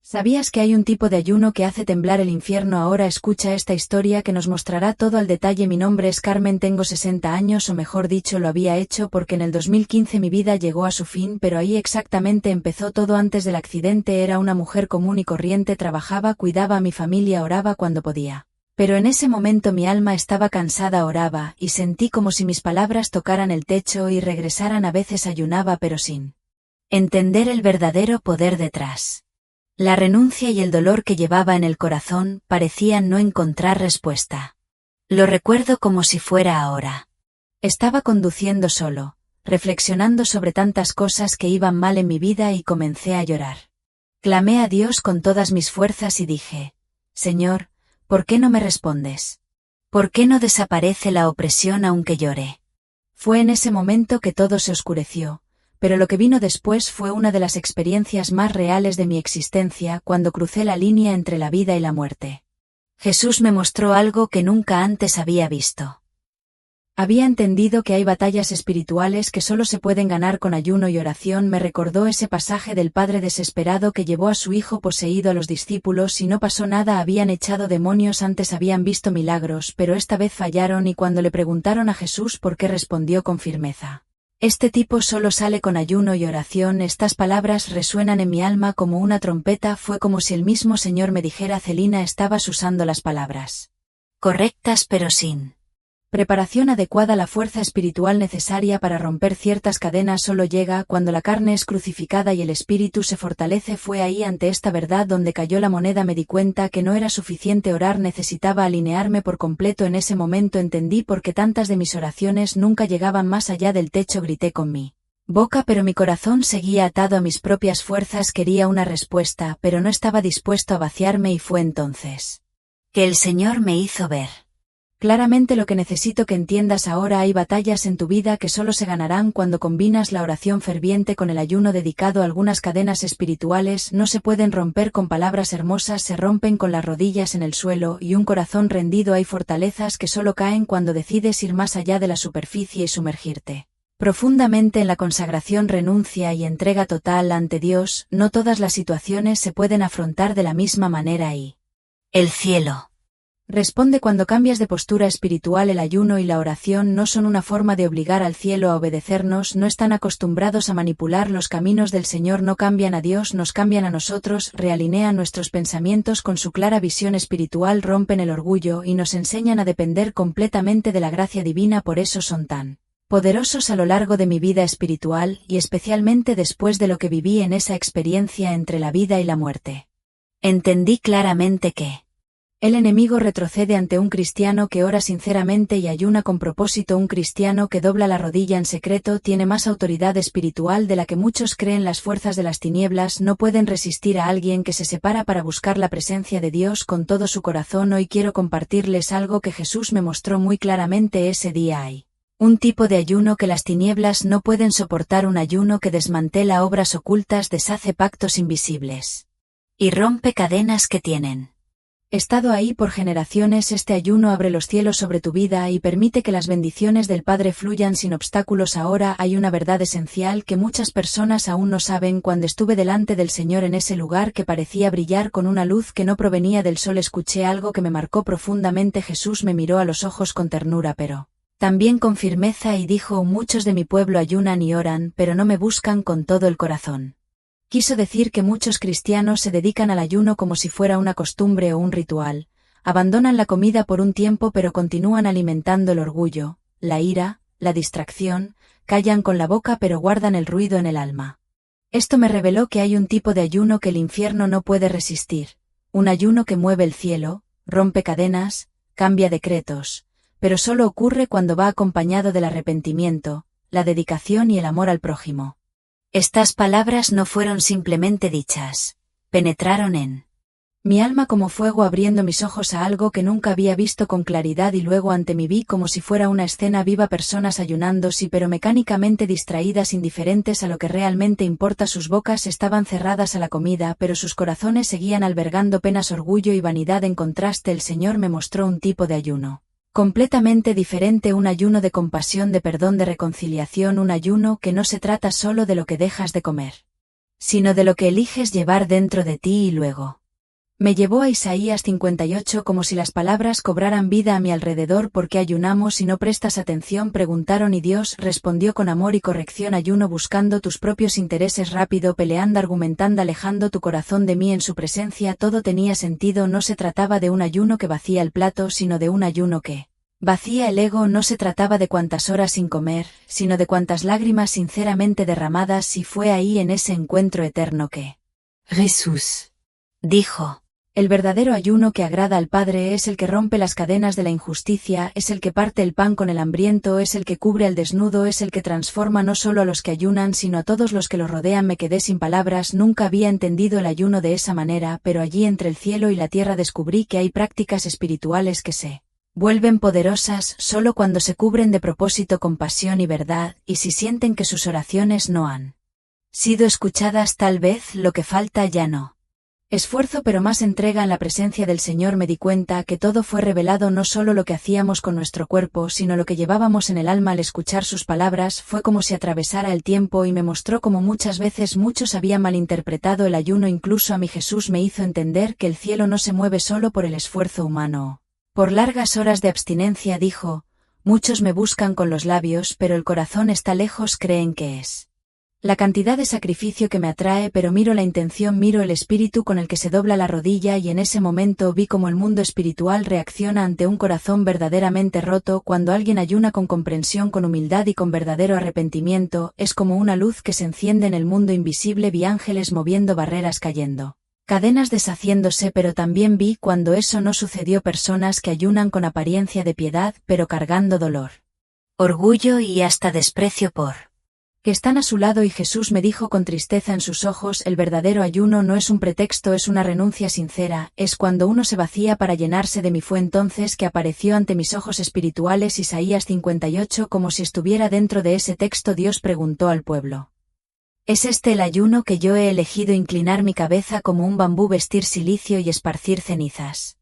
¿Sabías que hay un tipo de ayuno que hace temblar el infierno? Ahora escucha esta historia que nos mostrará todo al detalle. Mi nombre es Carmen, tengo 60 años, o mejor dicho lo había hecho porque en el 2015 mi vida llegó a su fin, pero ahí exactamente empezó todo. Antes del accidente era una mujer común y corriente, trabajaba, cuidaba a mi familia, oraba cuando podía. Pero en ese momento mi alma estaba cansada, oraba, y sentí como si mis palabras tocaran el techo y regresaran. A veces ayunaba pero sin entender el verdadero poder detrás. La renuncia y el dolor que llevaba en el corazón parecían no encontrar respuesta. Lo recuerdo como si fuera ahora. Estaba conduciendo solo, reflexionando sobre tantas cosas que iban mal en mi vida y comencé a llorar. Clamé a Dios con todas mis fuerzas y dije: Señor, ¿por qué no me respondes? ¿Por qué no desaparece la opresión aunque llore? Fue en ese momento que todo se oscureció. Pero lo que vino después fue una de las experiencias más reales de mi existencia, cuando crucé la línea entre la vida y la muerte. Jesús me mostró algo que nunca antes había visto. Había entendido que hay batallas espirituales que solo se pueden ganar con ayuno y oración. Me recordó ese pasaje del padre desesperado que llevó a su hijo poseído a los discípulos y no pasó nada. Habían echado demonios, antes habían visto milagros, pero esta vez fallaron, y cuando le preguntaron a Jesús por qué, respondió con firmeza: este tipo solo sale con ayuno y oración. Estas palabras resuenan en mi alma como una trompeta. Fue como si el mismo Señor me dijera: Celina, estabas usando las palabras correctas pero sin preparación adecuada. La fuerza espiritual necesaria para romper ciertas cadenas solo llega cuando la carne es crucificada y el espíritu se fortalece. Fue ahí, ante esta verdad, donde cayó la moneda. Me di cuenta que no era suficiente orar, necesitaba alinearme por completo. En ese momento entendí por qué tantas de mis oraciones nunca llegaban más allá del techo. Grité con mi boca, pero mi corazón seguía atado a mis propias fuerzas. Quería una respuesta, pero no estaba dispuesto a vaciarme, y fue entonces que el Señor me hizo ver claramente lo que necesito que entiendas ahora. Hay batallas en tu vida que solo se ganarán cuando combinas la oración ferviente con el ayuno dedicado. Algunas cadenas espirituales no se pueden romper con palabras hermosas, se rompen con las rodillas en el suelo y un corazón rendido. Hay fortalezas que solo caen cuando decides ir más allá de la superficie y sumergirte profundamente en la consagración, renuncia y entrega total ante Dios. No todas las situaciones se pueden afrontar de la misma manera y el cielo responde cuando cambias de postura espiritual. El ayuno y la oración no son una forma de obligar al cielo a obedecernos. No están acostumbrados a manipular los caminos del Señor. No cambian a Dios, nos cambian a nosotros. Realinean nuestros pensamientos con su clara visión espiritual, rompen el orgullo y nos enseñan a depender completamente de la gracia divina. Por eso son tan poderosos a lo largo de mi vida espiritual, y especialmente después de lo que viví en esa experiencia entre la vida y la muerte. Entendí claramente que el enemigo retrocede ante un cristiano que ora sinceramente y ayuna con propósito. Un cristiano que dobla la rodilla en secreto tiene más autoridad espiritual de la que muchos creen. Las fuerzas de las tinieblas no pueden resistir a alguien que se separa para buscar la presencia de Dios con todo su corazón. Hoy quiero compartirles algo que Jesús me mostró muy claramente ese día. Hay un tipo de ayuno que las tinieblas no pueden soportar, un ayuno que desmantela obras ocultas, deshace pactos invisibles y rompe cadenas que tienen estado ahí por generaciones. Este ayuno abre los cielos sobre tu vida y permite que las bendiciones del Padre fluyan sin obstáculos. Ahora hay una verdad esencial que muchas personas aún no saben. Cuando estuve delante del Señor en ese lugar que parecía brillar con una luz que no provenía del sol, escuché algo que me marcó profundamente. Jesús me miró a los ojos con ternura, pero también con firmeza, y dijo: muchos de mi pueblo ayunan y oran, pero no me buscan con todo el corazón. Quiso decir que muchos cristianos se dedican al ayuno como si fuera una costumbre o un ritual, abandonan la comida por un tiempo pero continúan alimentando el orgullo, la ira, la distracción, callan con la boca pero guardan el ruido en el alma. Esto me reveló que hay un tipo de ayuno que el infierno no puede resistir, un ayuno que mueve el cielo, rompe cadenas, cambia decretos, pero solo ocurre cuando va acompañado del arrepentimiento, la dedicación y el amor al prójimo. Estas palabras no fueron simplemente dichas, penetraron en mi alma como fuego, abriendo mis ojos a algo que nunca había visto con claridad, y luego ante mí vi como si fuera una escena viva, personas ayunando, sí, pero mecánicamente distraídas, indiferentes a lo que realmente importa. Sus bocas estaban cerradas a la comida, pero sus corazones seguían albergando penas, orgullo y vanidad. En contraste, el Señor me mostró un tipo de ayuno completamente diferente, un ayuno de compasión, de perdón, de reconciliación, un ayuno que no se trata solo de lo que dejas de comer. sino de lo que eliges llevar dentro de ti y luego. Me llevó a Isaías 58 como si las palabras cobraran vida a mi alrededor. ¿Por qué ayunamos y no prestas atención?, preguntaron, y Dios respondió con amor y corrección: ayuno buscando tus propios intereses, rápido, peleando, argumentando, alejando tu corazón de mí. En su presencia todo tenía sentido. No se trataba de un ayuno que vacía el plato, sino de un ayuno que vacía el ego. No se trataba de cuántas horas sin comer, sino de cuántas lágrimas sinceramente derramadas. Y fue ahí, en ese encuentro eterno, que Jesús dijo: el verdadero ayuno que agrada al Padre es el que rompe las cadenas de la injusticia, es el que parte el pan con el hambriento, es el que cubre al desnudo, es el que transforma no solo a los que ayunan sino a todos los que los rodean. Me quedé sin palabras. Nunca había entendido el ayuno de esa manera, pero allí entre el cielo y la tierra descubrí que hay prácticas espirituales que se vuelven poderosas solo cuando se cubren de propósito, compasión y verdad, y si sienten que sus oraciones no han sido escuchadas. Tal vez lo que falta ya no esfuerzo, pero más entrega en la presencia del Señor. Me di cuenta que todo fue revelado, no solo lo que hacíamos con nuestro cuerpo, sino lo que llevábamos en el alma. Al escuchar sus palabras fue como si atravesara el tiempo y me mostró cómo muchas veces muchos habían malinterpretado el ayuno. Incluso a mí Jesús me hizo entender que el cielo no se mueve solo por el esfuerzo humano. Por largas horas de abstinencia dijo: muchos me buscan con los labios, pero el corazón está lejos. Creen que es la cantidad de sacrificio que me atrae, pero miro la intención, miro el espíritu con el que se dobla la rodilla, y en ese momento vi cómo el mundo espiritual reacciona ante un corazón verdaderamente roto. Cuando alguien ayuna con comprensión, con humildad y con verdadero arrepentimiento, es como una luz que se enciende en el mundo invisible. Vi ángeles moviendo barreras, cayendo cadenas, deshaciéndose, pero también vi, cuando eso no sucedió, personas que ayunan con apariencia de piedad, pero cargando dolor, orgullo y hasta desprecio por que están a su lado. Y Jesús me dijo con tristeza en sus ojos: el verdadero ayuno no es un pretexto, es una renuncia sincera, es cuando uno se vacía para llenarse de mí. Fue entonces que apareció ante mis ojos espirituales Isaías 58, como si estuviera dentro de ese texto. Dios preguntó al pueblo: ¿es este el ayuno que yo he elegido? Inclinar mi cabeza como un bambú, vestir silicio y esparcir cenizas.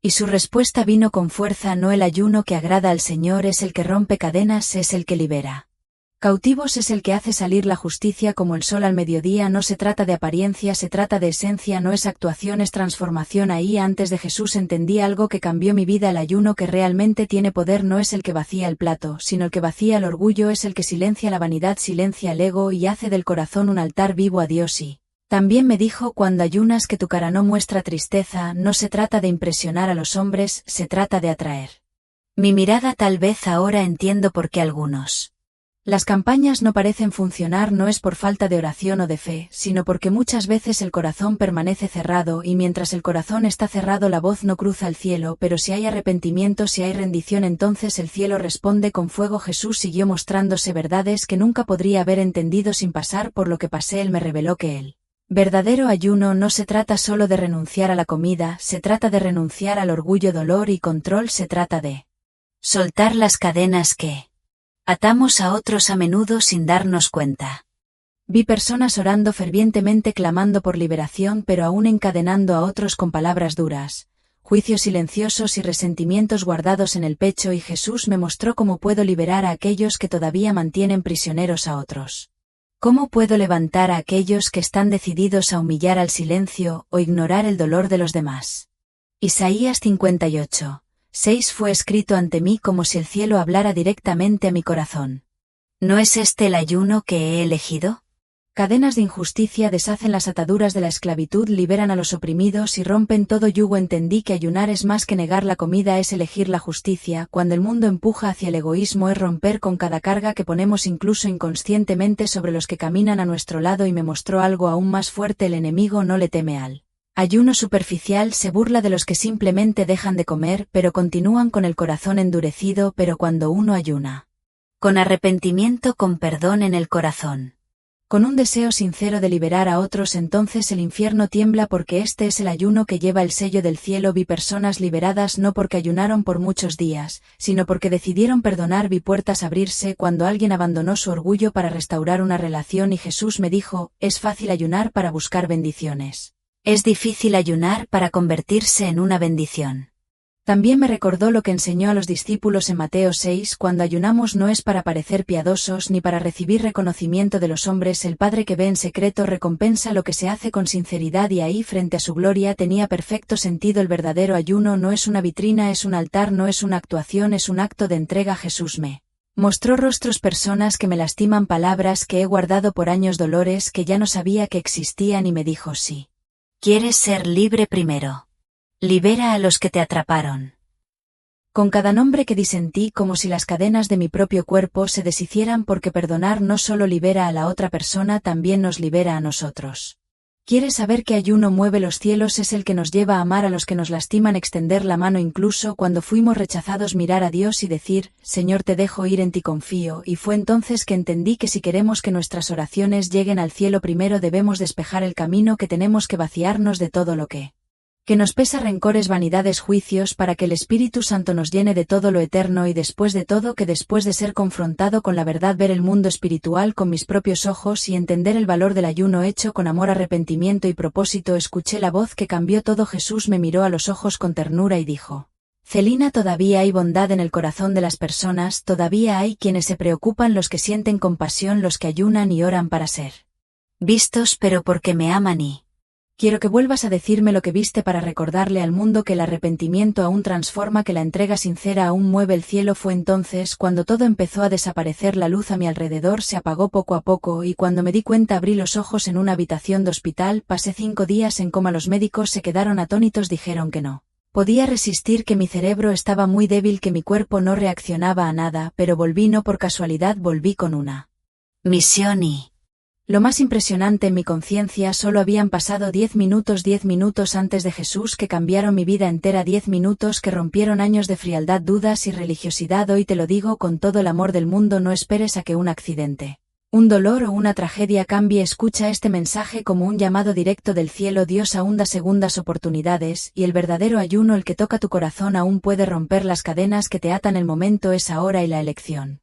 Y su respuesta vino con fuerza: no, el ayuno que agrada al Señor es el que rompe cadenas, es el que libera cautivos, es el que hace salir la justicia como el sol al mediodía. No se trata de apariencia, se trata de esencia, no es actuación, es transformación. Ahí, antes de Jesús, entendí algo que cambió mi vida: el ayuno que realmente tiene poder no es el que vacía el plato, sino el que vacía el orgullo, es el que silencia la vanidad, silencia el ego y hace del corazón un altar vivo a Dios. Y también me dijo: cuando ayunas, que tu cara no muestra tristeza, no se trata de impresionar a los hombres, se trata de atraer mi mirada. Tal vez ahora entiendo por qué algunos las campañas no parecen funcionar. No es por falta de oración o de fe, sino porque muchas veces el corazón permanece cerrado, y mientras el corazón está cerrado la voz no cruza el cielo. Pero si hay arrepentimiento, si hay rendición, entonces el cielo responde con fuego. Jesús siguió mostrándose verdades que nunca podría haber entendido sin pasar por lo que pasé. Él me reveló que el verdadero ayuno no se trata solo de renunciar a la comida, se trata de renunciar al orgullo, dolor y control, se trata de soltar las cadenas que atamos a otros a menudo sin darnos cuenta. Vi personas orando fervientemente, clamando por liberación, pero aún encadenando a otros con palabras duras, juicios silenciosos y resentimientos guardados en el pecho. Y Jesús me mostró cómo puedo liberar a aquellos que todavía mantienen prisioneros a otros. ¿Cómo puedo levantar a aquellos que están decididos a humillar al silencio o ignorar el dolor de los demás? Isaías 58. 6 fue escrito ante mí como si el cielo hablara directamente a mi corazón. ¿No es este el ayuno que he elegido? Cadenas de injusticia deshacen las ataduras de la esclavitud, liberan a los oprimidos y rompen todo yugo. Entendí que ayunar es más que negar la comida, es elegir la justicia. Cuando el mundo empuja hacia el egoísmo, es romper con cada carga que ponemos incluso inconscientemente sobre los que caminan a nuestro lado. Y me mostró algo aún más fuerte: el enemigo no le teme al ayuno superficial, se burla de los que simplemente dejan de comer pero continúan con el corazón endurecido. Pero cuando uno ayuna con arrepentimiento, con perdón en el corazón, con un deseo sincero de liberar a otros, entonces el infierno tiembla, porque este es el ayuno que lleva el sello del cielo. Vi personas liberadas no porque ayunaron por muchos días, sino porque decidieron perdonar. Vi puertas abrirse cuando alguien abandonó su orgullo para restaurar una relación. Y Jesús me dijo: es fácil ayunar para buscar bendiciones. Es difícil ayunar para convertirse en una bendición. También me recordó lo que enseñó a los discípulos en Mateo 6, cuando ayunamos no es para parecer piadosos ni para recibir reconocimiento de los hombres, el Padre que ve en secreto recompensa lo que se hace con sinceridad y ahí frente a su gloria tenía perfecto sentido el verdadero ayuno no es una vitrina, es un altar, no es una actuación, es un acto de entrega. Jesús me mostró rostros, personas que me lastiman, palabras que he guardado por años, dolores que ya no sabía que existían y me dijo sí. ¿Quieres ser libre primero? Libera a los que te atraparon. Con cada nombre que disentí como si las cadenas de mi propio cuerpo se deshicieran porque perdonar no solo libera a la otra persona, también nos libera a nosotros. ¿Quieres saber qué ayuno mueve los cielos? Es el que nos lleva a amar a los que nos lastiman, extender la mano incluso cuando fuimos rechazados, mirar a Dios y decir, Señor, te dejo ir, en ti confío, y fue entonces que entendí que si queremos que nuestras oraciones lleguen al cielo primero debemos despejar el camino, que tenemos que vaciarnos de todo lo que nos pesa, rencores, vanidades, juicios, para que el Espíritu Santo nos llene de todo lo eterno y después de todo que después de ser confrontado con la verdad, ver el mundo espiritual con mis propios ojos y entender el valor del ayuno hecho con amor, arrepentimiento y propósito, escuché la voz que cambió todo. Jesús me miró a los ojos con ternura y dijo, Celina, todavía hay bondad en el corazón de las personas, todavía hay quienes se preocupan, los que sienten compasión, los que ayunan y oran para ser vistos, pero porque me aman y quiero que vuelvas a decirme lo que viste para recordarle al mundo que el arrepentimiento aún transforma, que la entrega sincera aún mueve el cielo. Fue entonces cuando todo empezó a desaparecer, la luz a mi alrededor se apagó poco a poco y cuando me di cuenta abrí los ojos en una habitación de hospital. Pasé 5 días en coma, los médicos se quedaron atónitos, dijeron que no podía resistir, que mi cerebro estaba muy débil, que mi cuerpo no reaccionaba a nada, pero volví no por casualidad, volví con una misión y lo más impresionante, en mi conciencia solo habían pasado 10 minutos antes de Jesús que cambiaron mi vida entera, 10 minutos que rompieron años de frialdad, dudas y religiosidad. Hoy te lo digo con todo el amor del mundo, no esperes a que un accidente, un dolor o una tragedia cambie. Escucha este mensaje como un llamado directo del cielo. Dios aún da segundas oportunidades y el verdadero ayuno, el que toca tu corazón, aún puede romper las cadenas que te atan. El momento es ahora y la elección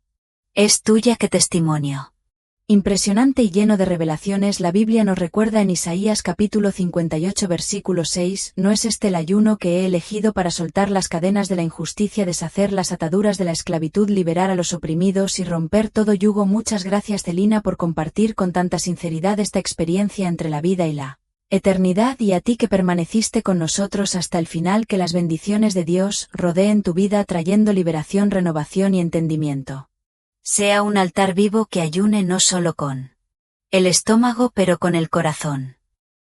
es tuya. ¿Qué testimonio impresionante y lleno de revelaciones! La Biblia nos recuerda en Isaías capítulo 58 versículo 6, ¿no es este el ayuno que he elegido para soltar las cadenas de la injusticia, deshacer las ataduras de la esclavitud, liberar a los oprimidos y romper todo yugo? Muchas gracias, Celina, por compartir con tanta sinceridad esta experiencia entre la vida y la eternidad, y a ti que permaneciste con nosotros hasta el final, que las bendiciones de Dios rodeen tu vida trayendo liberación, renovación y entendimiento. Sea un altar vivo que ayune no solo con el estómago, pero con el corazón.